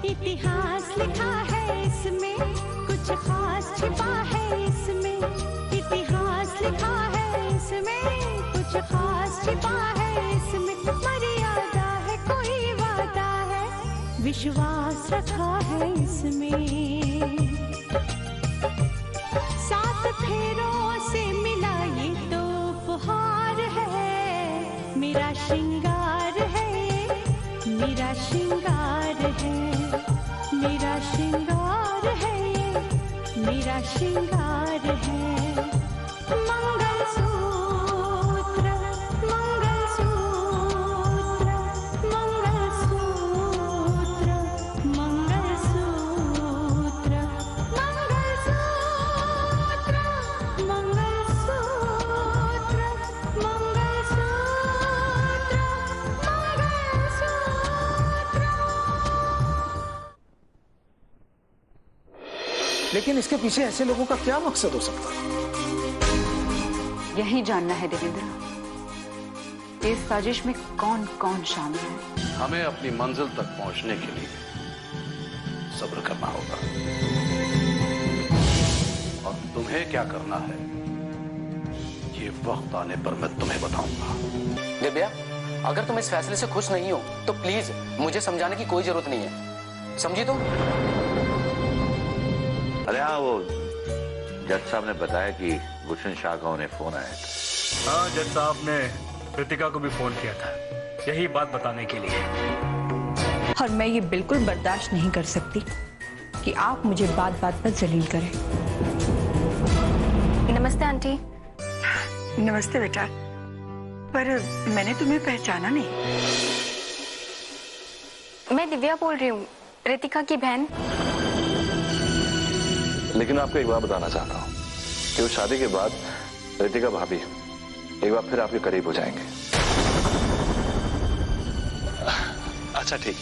इतिहास लिखा है इसमें, कुछ खास छिपा है इसमें। इतिहास लिखा है इसमें, कुछ खास छिपा है इसमें। मर्यादा है, कोई वादा है, विश्वास रखा है इसमें। सात फेरों से मिला ये तो उपहार है, मेरा श्रृंगार है, मेरा श्रृंगार है, मेरा श्रृंगार है, मेरा श्रृंगार है। मंगलसूत्र, मंगलसूत्र, मंगलसूत्र, मंगलसूत्र, मंगलसूत्र, मंगलसूत्र, लेकिन इसके पीछे ऐसे लोगों का क्या मकसद हो सकता है? यही जानना है देवेंद्र, इस साजिश में कौन कौन शामिल है। हमें अपनी मंजिल तक पहुंचने के लिए सब्र करना होगा, और तुम्हें क्या करना है ये वक्त आने पर मैं तुम्हें बताऊंगा। दिव्या, अगर तुम इस फैसले से खुश नहीं हो तो प्लीज मुझे समझाने की कोई जरूरत नहीं है, समझी तुम? अरे हाँ, वो जज साहब ने बताया कि गुलशन शाह का उन्हें फोन आया था। हाँ, जज साहब ने कृतिका को भी फोन किया था, यही बात बताने के लिए। और मैं ये बिल्कुल बर्दाश्त नहीं कर सकती कि आप मुझे बात बात पर जलील करें। नमस्ते आंटी। नमस्ते बेटा, पर मैंने तुम्हें पहचाना नहीं। मैं दिव्या बोल रही हूँ, रितिका की बहन। लेकिन आपको एक बात बताना चाहता हूँ कि उस शादी के बाद रितिका भाभी एक बार फिर आपके करीब हो जाएंगे। अच्छा ठीक,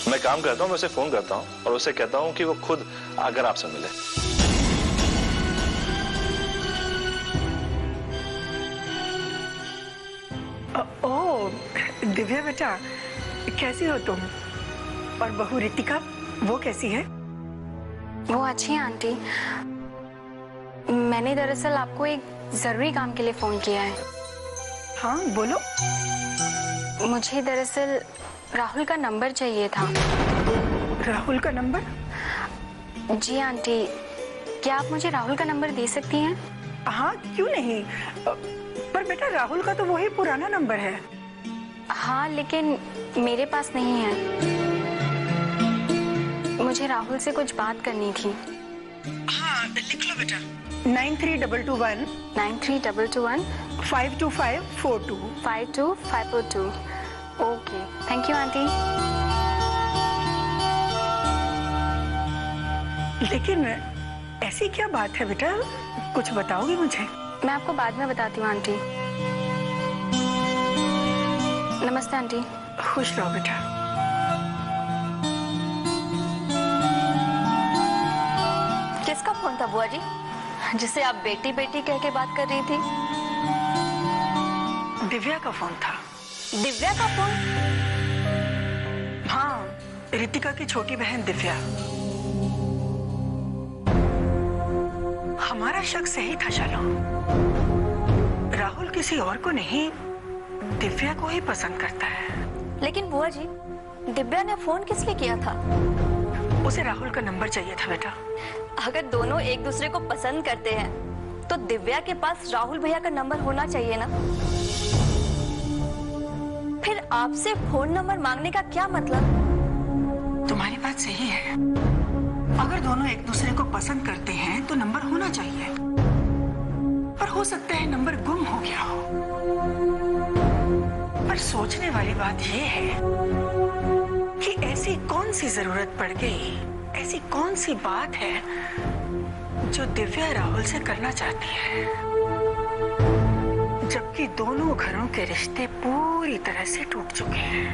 मैं काम करता हूँ, मैं उसे फोन करता हूँ और उसे कहता हूँ कि वो खुद आकर आपसे मिले। ओह दिव्या बेटा, कैसी हो तुम? और बहू रितिका, वो कैसी है? वो अच्छी है आंटी। मैंने दरअसल आपको एक जरूरी काम के लिए फोन किया है। हाँ बोलो। मुझे दरअसल राहुल का नंबर चाहिए था। राहुल का नंबर? जी आंटी, क्या आप मुझे राहुल का नंबर दे सकती हैं? हाँ क्यों नहीं, पर बेटा राहुल का तो वही पुराना नंबर है। हाँ लेकिन मेरे पास नहीं है। मुझे राहुल से कुछ बात करनी थी। हाँ लिख लो बेटा, 9322 9322 52542 52542। Okay, thank you aunty. लेकिन ऐसी क्या बात है बेटा, कुछ बताओगी मुझे? मैं आपको बाद में बताती हूँ आंटी। नमस्ते आंटी। खुश रहो बेटा। किसका फोन था बुआ जी, जिसे आप बेटी बेटी कह के बात कर रही थी? दिव्या का फोन था। दिव्या का फोन? हाँ, रितिका की छोटी बहन दिव्या। हमारा शक सही था शालो, राहुल किसी और को नहीं दिव्या को ही पसंद करता है। लेकिन बुआ जी, दिव्या ने फोन किस लिए किया था? उसे राहुल का नंबर चाहिए था बेटा। अगर दोनों एक दूसरे को पसंद करते हैं तो दिव्या के पास राहुल भैया का नंबर होना चाहिए ना। फिर आपसे फोन नंबर मांगने का क्या मतलब? तुम्हारी बात सही है, अगर दोनों एक दूसरे को पसंद करते हैं तो नंबर होना चाहिए, पर हो सकता है नंबर गुम हो गया हो। पर सोचने वाली बात यह है कि ऐसी कौन सी जरूरत पड़ गई, ऐसी कौन सी बात है जो दिव्या राहुल से करना चाहती है, जबकि दोनों घरों के रिश्ते पूरी तरह से टूट चुके हैं।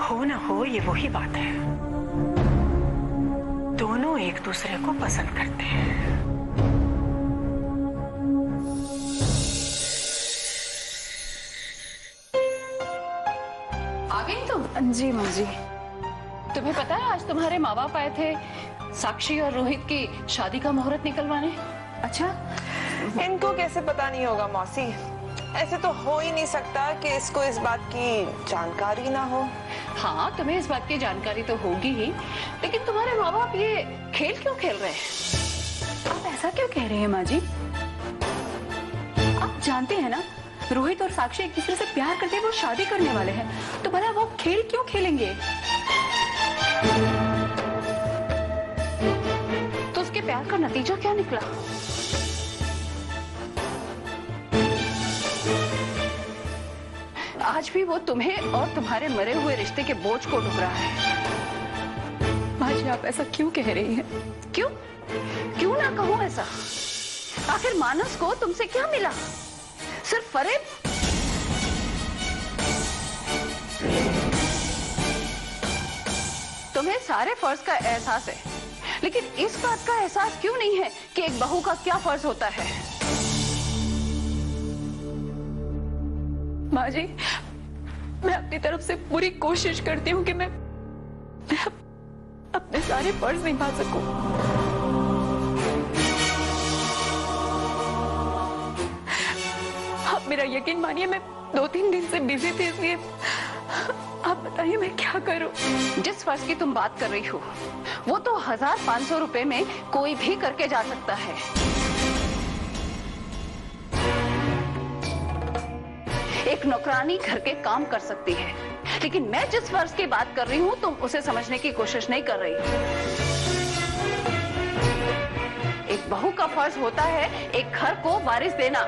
हो न हो ये वही बात है, दोनों एक दूसरे को पसंद करते हैं। आ गई तुम? जी माँ जी। तुम्हें पता है आज तुम्हारे माँ बाप आए थे साक्षी और रोहित की शादी का मुहूर्त निकलवाने। अच्छा, इनको कैसे पता नहीं होगा मौसी? ऐसे तो हो ही नहीं सकता कि इसको इस बात की जानकारी ना हो। हाँ, तुम्हें इस बात की जानकारी तो होगी ही, लेकिन तुम्हारे माँ बाप ये खेल क्यों खेल रहे हैं? आप ऐसा क्यों कह रहे हैं माँ जी? आप जानते हैं ना, रोहित और साक्षी एक दूसरे से प्यार करते हैं, वो शादी करने वाले हैं, तो भला वो खेल क्यों खेलेंगे? तो उसके प्यार का नतीजा क्या निकला? आज भी वो तुम्हें और तुम्हारे मरे हुए रिश्ते के बोझ को ढूंढ रहा है। माँ जी, आप ऐसा क्यों कह रही हैं? क्यों क्यों ना कहूं ऐसा? आखिर मानस को तुमसे क्या मिला? सिर्फ फरेब? तुम्हें सारे फर्ज का एहसास है, लेकिन इस बात का एहसास क्यों नहीं है कि एक बहू का क्या फर्ज होता है? माँ जी, मैं अपनी तरफ से पूरी कोशिश करती हूँ कि मैं अपने सारे फर्ज निभा सकूं। आप मेरा यकीन मानिए, मैं 2-3 दिन से बिजी थी, इसलिए आप बताइए मैं क्या करूं? जिस फर्ज की तुम बात कर रही हो, वो तो 1500 रुपए में कोई भी करके जा सकता है। एक नौकरानी घर के काम कर सकती है, लेकिन मैं जिस फर्ज की बात कर रही हूँ तुम उसे समझने की कोशिश नहीं कर रही। एक बहू का फर्ज होता है एक घर को वारिस देना।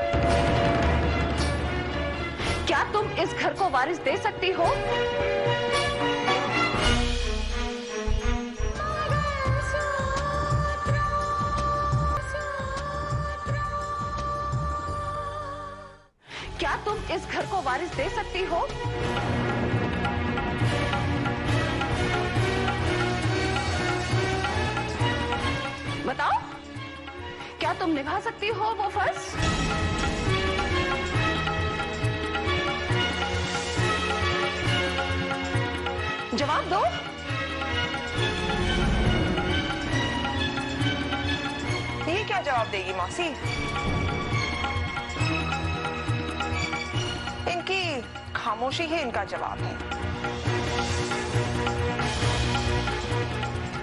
क्या तुम इस घर को वारिस दे सकती हो? क्या तुम इस घर को वारिस दे सकती हो? बताओ, क्या तुम निभा सकती हो वो फर्ज? जवाब दो। ये क्या जवाब देगी मौसी? इनकी खामोशी ही इनका जवाब है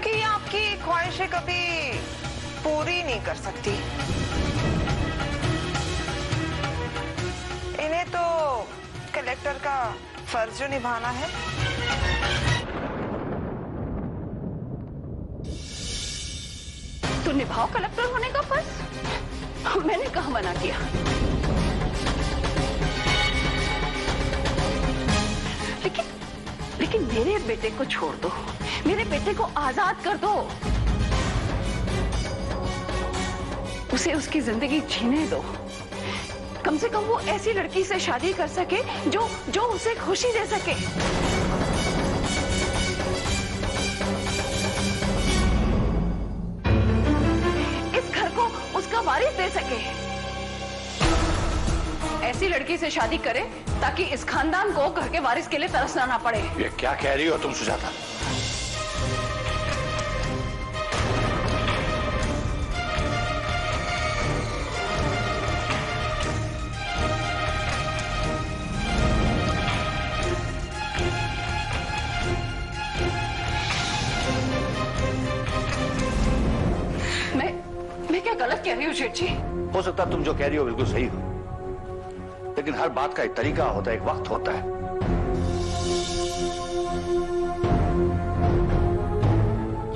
कि आपकी ख्वाहिशें कभी पूरी नहीं कर सकती। इन्हें तो कलेक्टर का फर्ज जो निभाना है। तो निभाओ कलेक्टर होने का फर्ज। मैंने कहा मना किया। लेकिन मेरे बेटे को छोड़ दो, मेरे बेटे को आजाद कर दो, उसे उसकी जिंदगी जीने दो। कम से कम वो ऐसी लड़की से शादी कर सके जो उसे खुशी दे सके। इस घर को उसका वारिस दे सके। ऐसी लड़की से शादी करे ताकि इस खानदान को घर के वारिस के लिए तरसना ना पड़े। ये क्या कह रही हो तुम सुजाता? मैं क्या गलत कह रही हूँ शेठ जी? हो सकता तुम जो कह रही हो बिल्कुल सही हो, लेकिन हर बात का एक तरीका होता है, एक वक्त होता है।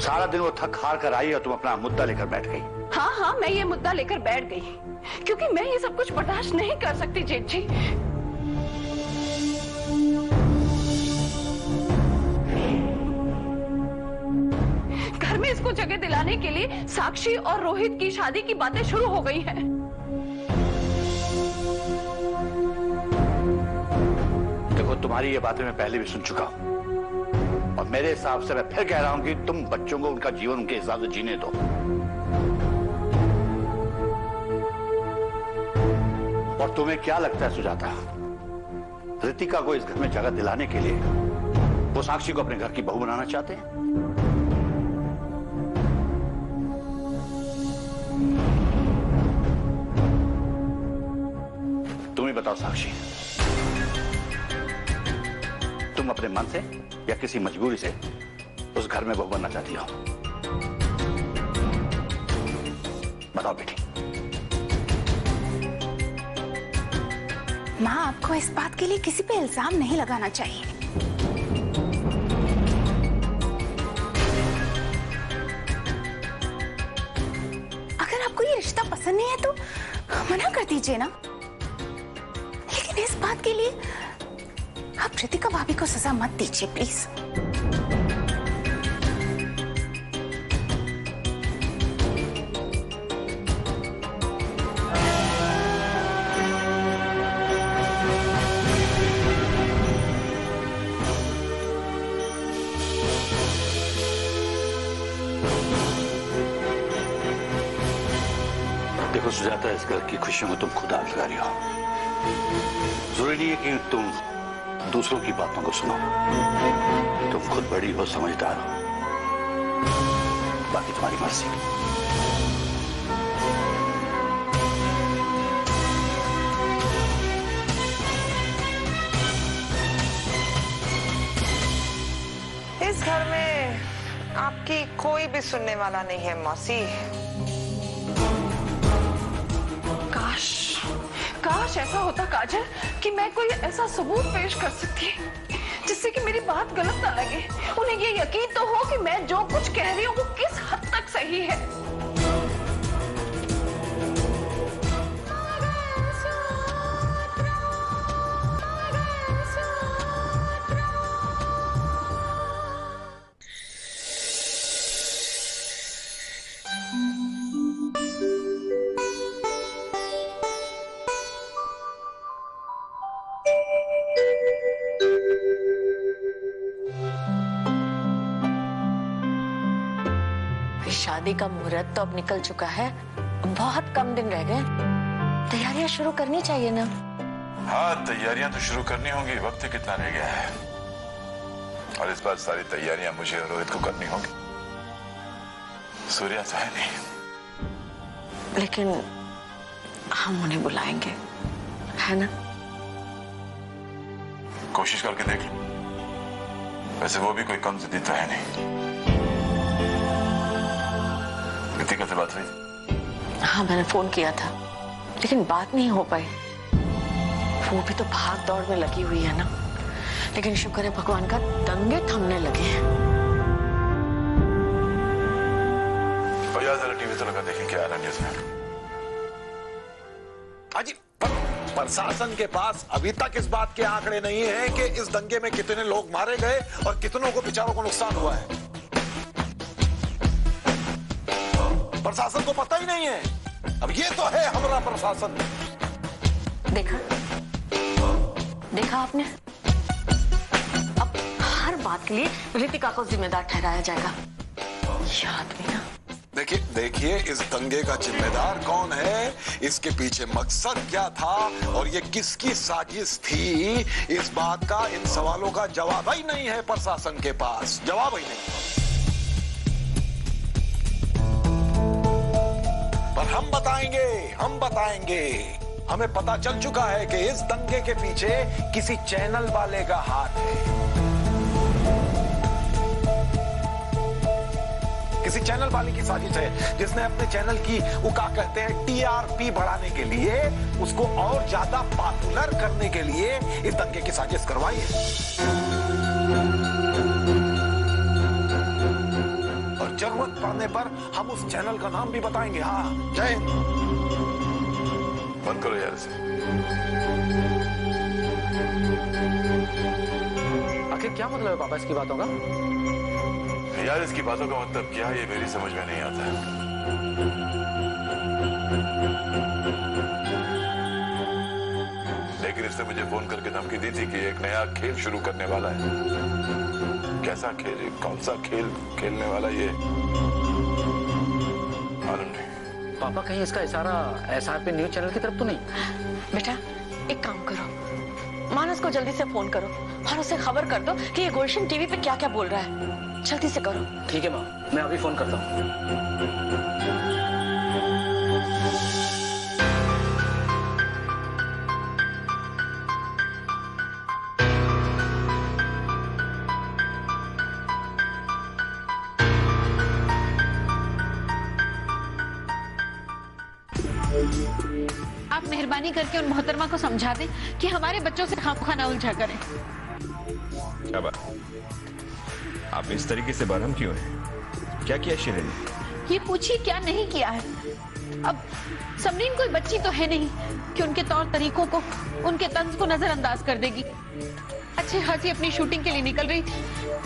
सारा दिन वो थक हार कर आई और तुम अपना मुद्दा लेकर बैठ गई। हाँ, मैं ये मुद्दा लेकर बैठ गई क्योंकि मैं ये सब कुछ बर्दाश्त नहीं कर सकती जेठ जी। घर में इसको जगह दिलाने के लिए साक्षी और रोहित की शादी की बातें शुरू हो गई हैं। देखो, तुम्हारी ये बातें मैं पहले भी सुन चुका हूं, और मेरे हिसाब से मैं फिर कह रहा हूं कि तुम बच्चों को उनका जीवन उनके हिसाब से जीने दो। और तुम्हें क्या लगता है सुजाता, रितिका को इस घर में जगह दिलाने के लिए वो साक्षी को अपने घर की बहू बनाना चाहते हैं। तुम ही बताओ साक्षी, तुम अपने मन से या किसी मजबूरी से उस घर में बहू बनना चाहती हो? बताओ बेटी। माँ, आपको इस बात के लिए किसी पे इल्जाम नहीं लगाना चाहिए। अगर आपको ये रिश्ता पसंद नहीं है तो मना कर दीजिए ना। लेकिन इस बात के लिए आप रितिका भाभी को सजा मत दीजिए प्लीज। देखो सुजाता, इस घर की खुशियों में तुम खुद आग लगा रही हो। जरूरी नहीं है कि तुम दूसरों की बातों को सुनो। तुम खुद बड़ी हो, समझदार हो, बाकी तुम्हारी मर्जी। इस घर में आपकी कोई भी सुनने वाला नहीं है मौसी। काश ऐसा होता काजल कि मैं कोई ऐसा सबूत पेश कर सकती जिससे कि मेरी बात गलत ना लगे। उन्हें ये यकीन तो हो कि मैं जो कुछ कह रही हूँ वो किस हद तक सही है। शादी का मुहूर्त तो अब निकल चुका है, बहुत कम दिन रह गए। तैयारियां शुरू करनी चाहिए ना। हाँ, तैयारियां तो शुरू करनी होंगी, वक्त ही कितना रह गया है। और इस बार सारी तैयारियां मुझे और रोहित को करनी होंगी। सूर्या तो है नहीं। लेकिन हम उन्हें बुलाएंगे, है ना? कोशिश करके देख लो। वैसे वो भी कोई कम जिद्दी तो है नहीं। रितिका से बात हुई? हाँ, मैंने फोन किया था, लेकिन बात नहीं हो पाई। वो भी तो भाग दौड़ में लगी हुई है ना। लेकिन शुक्र है भगवान का, दंगे थमने लगे हैं। और यार जरा टीवी तो लगा देखें क्या आ रहा है न्यूज़ में। अजी, प्रशासन के पास अभी तक इस बात के आंकड़े नहीं है कि इस दंगे में कितने लोग मारे गए और कितनों को बेचारों को नुकसान हुआ है। प्रशासन को पता ही नहीं है। अब ये तो है हमारा प्रशासन। देखा आपने? अब हर बात के लिए रितिका को जिम्मेदार ठहराया जाएगा। याद भी ना। देखिए इस दंगे का जिम्मेदार कौन है, इसके पीछे मकसद क्या था और ये किसकी साजिश थी, इस बात का, इन सवालों का जवाब ही नहीं है प्रशासन के पास। जवाब ही नहीं। पर हम बताएंगे। हमें पता चल चुका है कि इस दंगे के पीछे किसी चैनल वाले का हाथ है। किसी चैनल वाले की साजिश है जिसने अपने चैनल की, वो क्या कहते हैं, टीआरपी बढ़ाने के लिए, उसको और ज्यादा पॉपुलर करने के लिए इस दंगे की साजिश करवाई है। और जरूरत पड़ने पर हम उस चैनल का नाम भी बताएंगे। हाँ, जय हिंद। बंद करो यार इसे। आखिर क्या मतलब है पापा इसकी बातों का? यार इसकी बातों का मतलब क्या है ये मेरी समझ में नहीं आता है। लेकिन इसने मुझे फोन करके धमकी दी थी कि एक नया खेल शुरू करने वाला है। कैसा खेल, कौन सा खेल खेलने वाला ये मालूम नहीं। पापा कहीं इसका इशारा एसआरपी न्यूज चैनल की तरफ तो नहीं? बेटा एक काम करो, मानस को जल्दी से फोन करो और उसे खबर कर दो कि ये गुलशन टीवी पे क्या क्या बोल रहा है। जल्दी से करो। ठीक है माँ, मैं अभी फोन करता हूँ। आप मेहरबानी करके उन मोहतरमा को समझा दें कि हमारे बच्चों से खामखा ना उलझा करें। क्या बात, आप इस तरीके से बरहम क्यों हैं? क्या किया शिरीन ने? ये पूछिए क्या नहीं किया है। अब समरीन कोई बच्ची तो है नहीं कि उनके तौर तरीकों को, उनके तंज को नजरअंदाज कर देगी। अच्छे खासी अपनी शूटिंग के लिए निकल रही थी,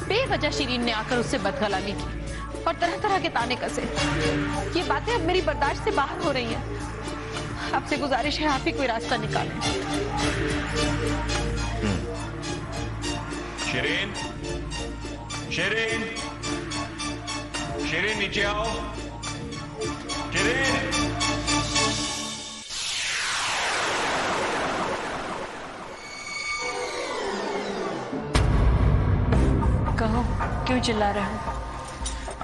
बेवजह शिरीन ने आकर उससे बदगलामी की और तरह तरह के ताने कसे। ये बातें अब मेरी बर्दाश्त से बाहर हो रही हैं। आपसे गुजारिश है, आप ही कोई रास्ता निकालें। शिरीन, शिरीन, शिरीन नीचे आओ। शिरीन, कहो, क्यों चिल्ला रहे हो?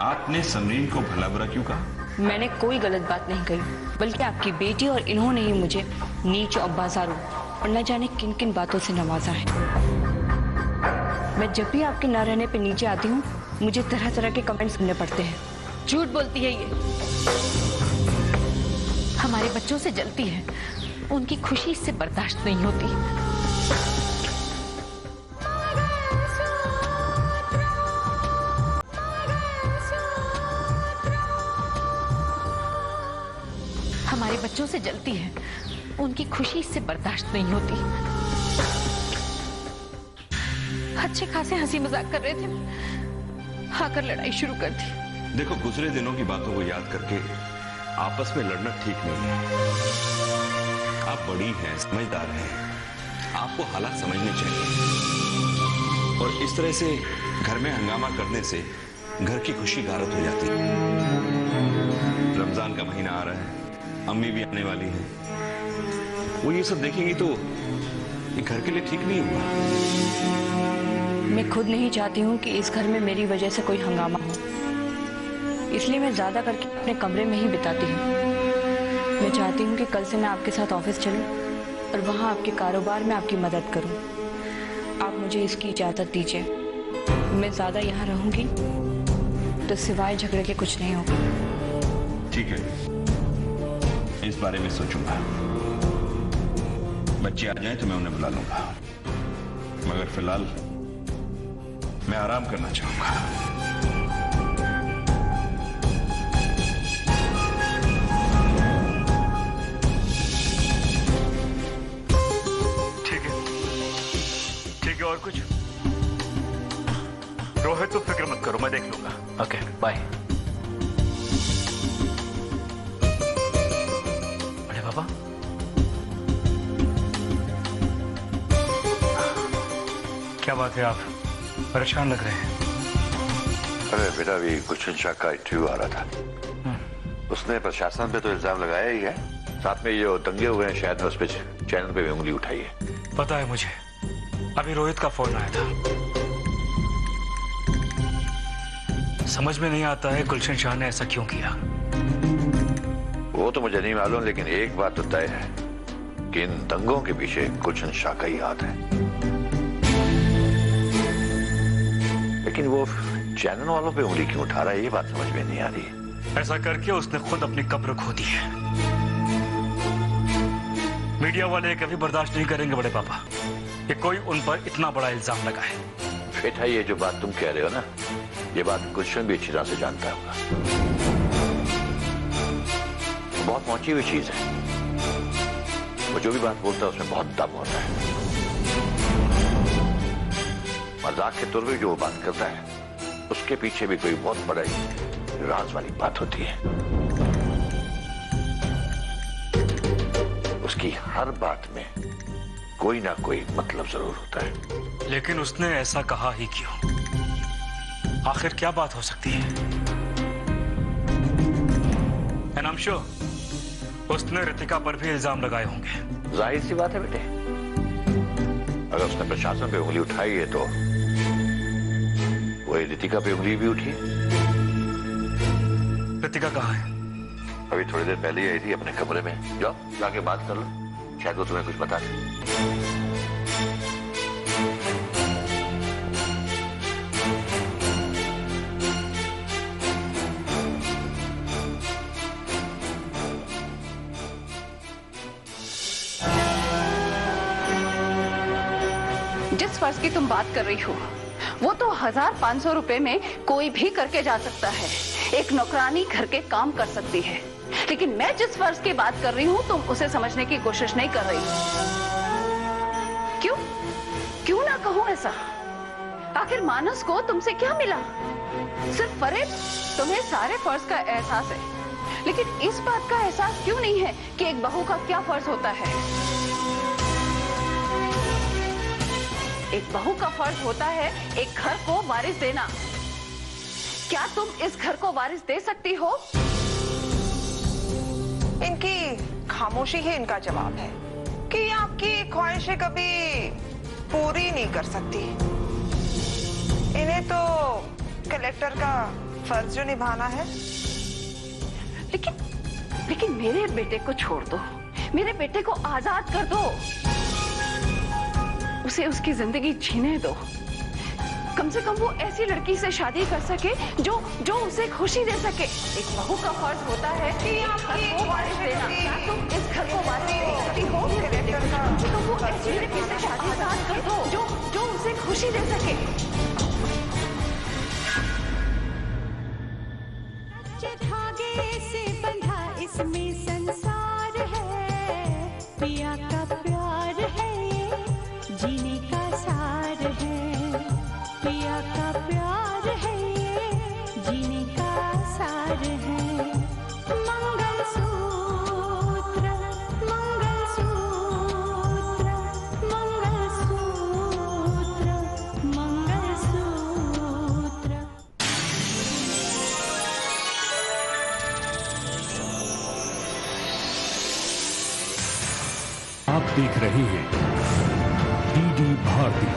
आपने समरीन को भला बुरा क्यों कहा? मैंने कोई गलत बात नहीं कही, बल्कि आपकी बेटी और इन्होंने ही मुझे नीच और बाजारू और न जाने किन किन बातों से नवाजा है। मैं जब भी आपके न रहने पे नीचे आती हूँ, मुझे तरह तरह के कमेंट सुनने पड़ते हैं। झूठ बोलती है ये। हमारे बच्चों से जलती है, उनकी खुशी इससे बर्दाश्त नहीं होती। हमारे बच्चों से जलती है, उनकी खुशी इससे बर्दाश्त नहीं होती। अच्छे खासे हंसी मजाक कर रहे थे, आकर लड़ाई शुरू कर दी। देखो, गुजरे दिनों की बातों को याद करके आपस में लड़ना ठीक नहीं है। आप बड़ी हैं, समझदार हैं, आपको हालात समझने चाहिए। और इस तरह से घर में हंगामा करने से घर की खुशी गारत हो जाती है। रमजान का महीना आ रहा है, अम्मी भी आने वाली है, वो ये सब देखेंगी तो ये घर के लिए ठीक नहीं होगा। मैं खुद नहीं चाहती हूँ कि इस घर में मेरी वजह से कोई हंगामा हो, इसलिए मैं ज्यादा करके अपने कमरे में ही बिताती हूँ। मैं चाहती हूँ कि कल से मैं आपके साथ ऑफिस चलूँ और वहाँ आपके कारोबार में आपकी मदद करूँ। आप मुझे इसकी इजाजत दीजिए। मैं ज्यादा यहाँ रहूंगी तो सिवाय झगड़े के कुछ नहीं होगा। ठीक है, इस बारे में सोचूंगा। बच्चे आ जाएं तो मैं उन्हें बुला लूंगा, मगर फिलहाल मैं आराम करना चाहूंगा। ठीक है, ठीक है। और कुछ? रोहित, तो फिक्र मत करो, मैं देख लूंगा। Okay, bye. पापा, क्या बात है, आप परेशान लग रहे हैं? अरे बेटा, अभी गुलशन शाह का इंटरव्यू आ रहा था। उसने प्रशासन पे तो इल्जाम लगाया ही है, साथ में ये जो दंगे हुए हैं शायद उस पे चैनल पे भी उंगली उठाई है। पता है मुझे, अभी रोहित का फोन आया था। समझ में नहीं आता है गुलशन शाह ने ऐसा क्यों किया। वो तो मुझे नहीं मालूम, लेकिन एक बात तो तय है कि इन दंगों के पीछे गुलशन शाह का ही हाथ है। लेकिन वो चैनल वालों पे उंगली क्यों उठा रहा है, ये बात समझ में नहीं आ रही। ऐसा करके उसने खुद अपनी कब्र खो दी है। मीडिया वाले कभी बर्दाश्त नहीं करेंगे बड़े पापा कि कोई उन पर इतना बड़ा इल्जाम लगाए। बेटा, ये जो बात तुम कह रहे हो ना, ये बात गुलशन भी अच्छी तरह से जानता होगा। बहुत पहुंची हुई चीज है, वो जो भी बात बोलता है उसमें बहुत दम होता है। मजाक के तौर पे जो वो बात करता है, उसके पीछे भी कोई बहुत बड़ा राज वाली बात होती है। उसकी हर बात में कोई ना कोई मतलब जरूर होता है। लेकिन उसने ऐसा कहा ही क्यों? आखिर क्या बात हो सकती है? एंड आई एम श्योर उसने रितिका पर भी इल्जाम लगाए होंगे। जाहिर सी बात है बेटे, अगर उसने प्रशासन पे उंगली उठाई है तो वही रितिका पे उंगली भी उठी। रितिका कहाँ है? अभी थोड़ी देर पहले ही आई थी अपने कमरे में। जाओ जाके बात कर लो, शायद वो तुम्हें कुछ बता दे। जिस फर्ज की तुम बात कर रही हो वो तो 1500 रुपए में कोई भी करके जा सकता है। एक नौकरानी घर के काम कर सकती है, लेकिन मैं जिस फर्ज की बात कर रही हूँ तुम उसे समझने की कोशिश नहीं कर रही। क्यों क्यों ना कहूँ ऐसा? आखिर मानस को तुमसे क्या मिला? सिर्फ फरेब? तुम्हें सारे फर्ज का एहसास है, लेकिन इस बात का एहसास क्यों नहीं है कि एक बहू का क्या फर्ज होता है? एक बहू का फर्ज होता है एक घर को वारिस देना। क्या तुम इस घर को वारिस दे सकती हो? इनकी खामोशी ही इनका जवाब है कि आपकी ख्वाहिशें कभी पूरी नहीं कर सकती। इन्हें तो कलेक्टर का फर्ज जो निभाना है। लेकिन मेरे बेटे को छोड़ दो, मेरे बेटे को आजाद कर दो, उसे उसकी जिंदगी जीने दो। कम से कम वो ऐसी लड़की से शादी कर सके जो उसे खुशी दे सके। एक बहू का फर्ज होता है कि घर को वारिस देना। क्या तुम इस घर को वारिस दे सकती हो? कम से कम वो ऐसी लड़की से शादी कर दो जो उसे खुशी दे सके। धागे से बंधा इसमें संसार है, पिया का प्यार है, जीने का सार है। पिया का प्यार है, जीने का सार है। मंगलसूत्र मंगलसूत्र मंगलसूत्र मंगलसूत्र। आप देख रहे हैं डीडी भारती।